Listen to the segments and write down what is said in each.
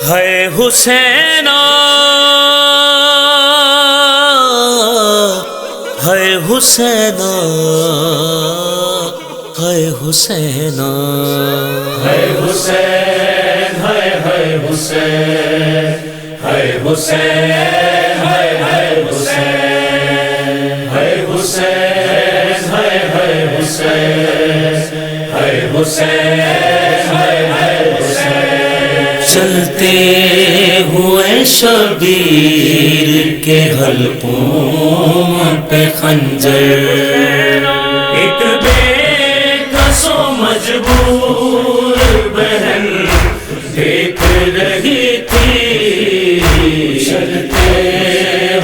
ہے حسین ہے حسین ہے حسین ہے حسین ہے حسین ہے حسین ہے حسین ہے حسین ہے حسین ہے حسین ہے حسین چلتے ہوئے شبیر کے حلقوں پہ خنجر ایک بے کسو مجبور بہن دیکھ رہی تھی چلتے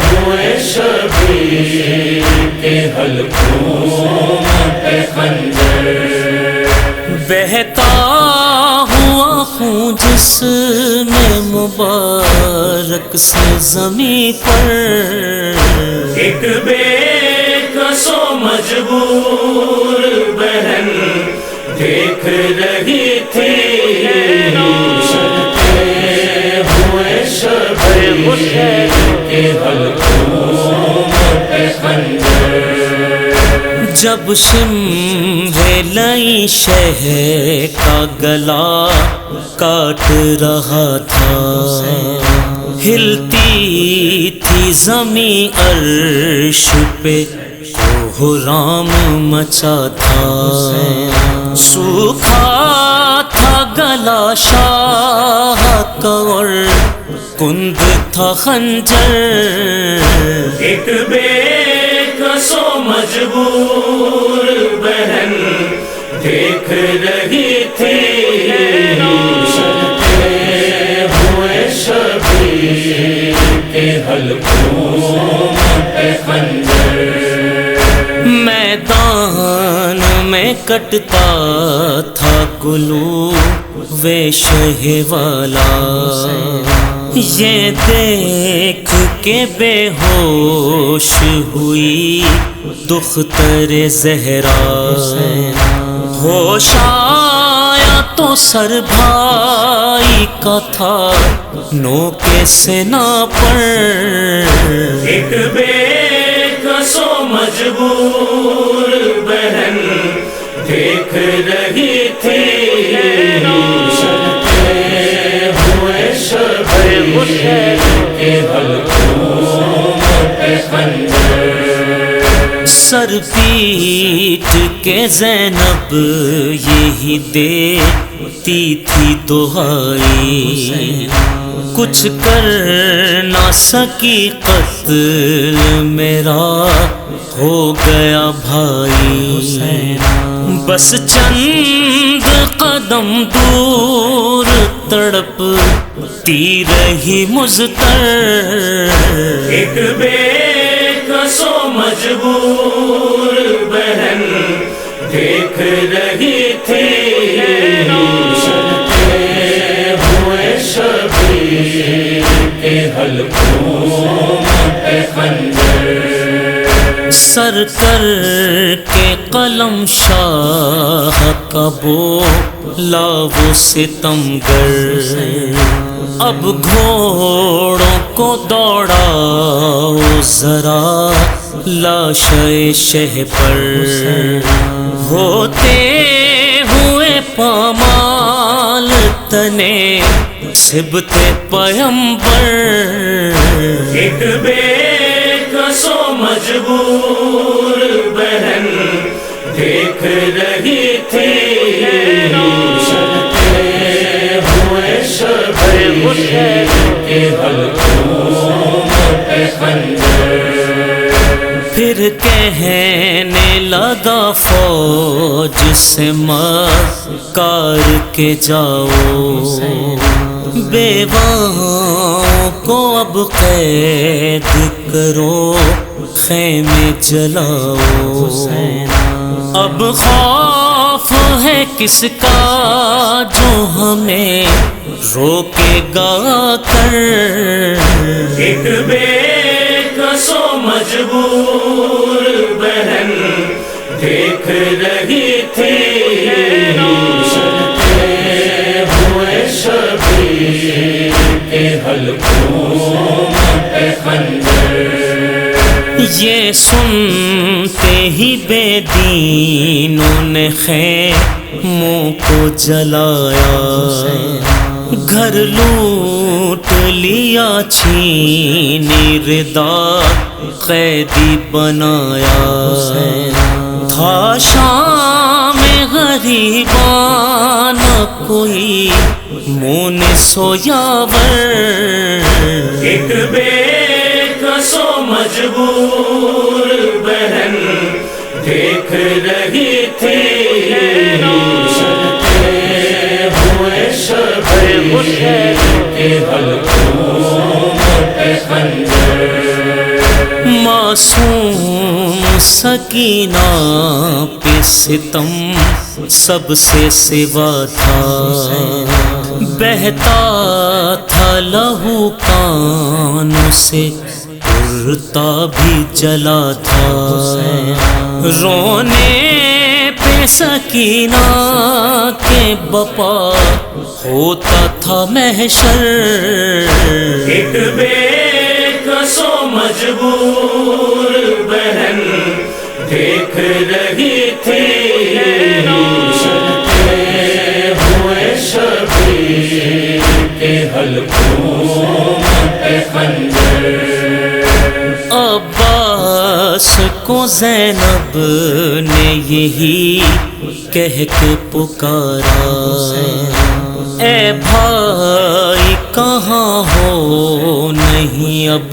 ہوئے شبیر کے حلقوں پہ خنجر بہتا ہوا خون جس میں مبارک سے زمین پر ایک بے کسو مجبور بہن دیکھ رہی تھی چلتے ہوئے شبیر کے حلقوں پہ خنجر جب شمر لئی شہ کا گلا کاٹ رہا تھا ہلتی تھی زمین عرش پہ کوہرام مچا تھا سوکھا تھا گلا شاہ کا اور کند تھا خنجر ایک بے کسو مجبور بہن دیکھ رہی تھی چلتے ہوئے شبیر کے حلقوں پہ خنجر میدان میں کٹتا تھا گلو وے شہ والا یہ دیکھ کے بے ہوش ہوئی دختر زہرا ہوش آیا تو سر بھائی کا تھا نو کے سینہ پر ایک بے کسو مجبور بہن دیکھ رہی تھی چلتے ہوئے شبیر کے حلقوں پہ خنجر سر پیٹ کے زینب یہی دیتی تھی دہائی کچھ کر نہ سکی قتل میرا ہو گیا بھائی بس چند قدم دور تڑپتی رہی مضطر ایک بے کسو مجبور بہن دیکھ رہی تھی چلتے ہوئے شبیر کے حلقوں پہ خنجر سر کر کے قلم شاہ کا بولا وہ ستمگر اب گھوڑوں کو دوڑاؤ ذرا لاشے شہ پر ہوتے ہوئے پامال تنے سبتے پیمبر ایک بے کسو مجبور بہن دیکھ رہی تھی چلتے ہوئے شبیر کے حلقوں پہ خنجر پھر کہنے لگا فوج سے مکار کے جاؤ بیواؤں کو اب قید کرو خیمے جلاؤ اب خوف ہے کس کا جو ہمیں روکے گا کر ایک بے کسو مجبور بہن دیکھ رہی تھی چلتے ہوئے شبیر حلقوں پہ خنجر، یہ سنتے ہی بے دینوں نے خیموں کو جلایا، گھر لوٹ لیا چھینی ردا قیدی بنایا، تھا شام غریبان کوئی مونس و یاور، ایک بے کس و مجبور بہن دیکھ رہی تھی چلتے ہوئے شبیر کے حلقوں پہ خنجر، معصوم سکینہ پہ ستم سب سے سوا تھا، بہتا تھا لہو کانوں سے کرتا بھی جلا تھا، رونے پہ سکینہ کے بپا ہوتا تھا محشر، ایک بے کس و مجبور بہن دیکھ رہی تھی چلتے ہوئے شبیر کے حلقوں پہ خنجر، عباس کو زینب نے یہی کہہ کے پکارا، اے بھائی کہاں ہو نہیں اب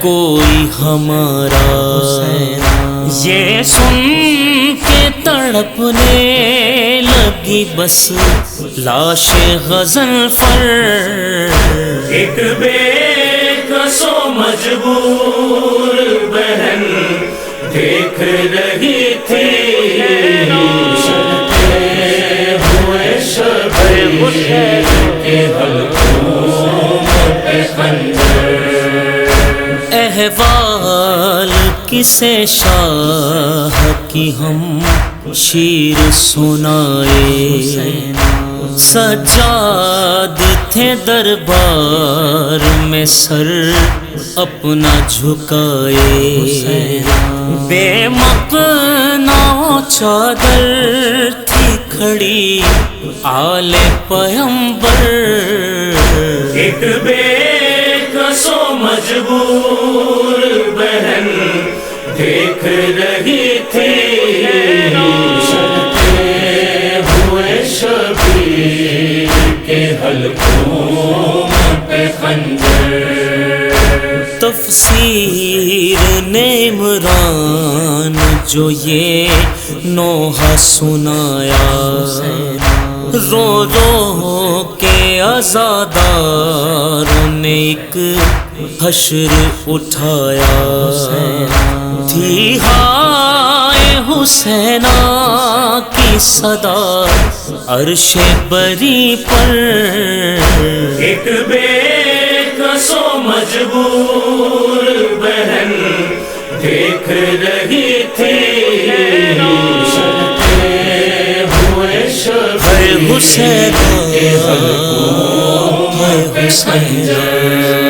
کوئی ہمارا، یہ سن کے تڑپنے لگی بس لاش غضنفر، ایک بے کس و مجبور بہن دیکھ رہی تھی چلتے ہوئے شبیر کے حلقوں پہ خنجر، احوال کسے شاہ کی ہم شیر سنائے، سجاد تھے دربار میں سر اپنا جھکائے، بے مقناع چادر تھی کھڑی آل پیمبر، ایک بے کس و مجبور بہن دیکھ رہی تھی چلتے ہوئے شبیر کے حلقوں پہ خنجر، تفسیر نے عمران جو یہ نوحہ سنایا، رو رو کے عزاداروں نے ایک حشر اٹھایا، تھی ہائے حسینہ کی صدا عرش بری پر، ایک بے کس و مجبور بہن دیکھ رہی تھی چلتے ہوئے شبیر حسین کے حلقوں پہ خنجر،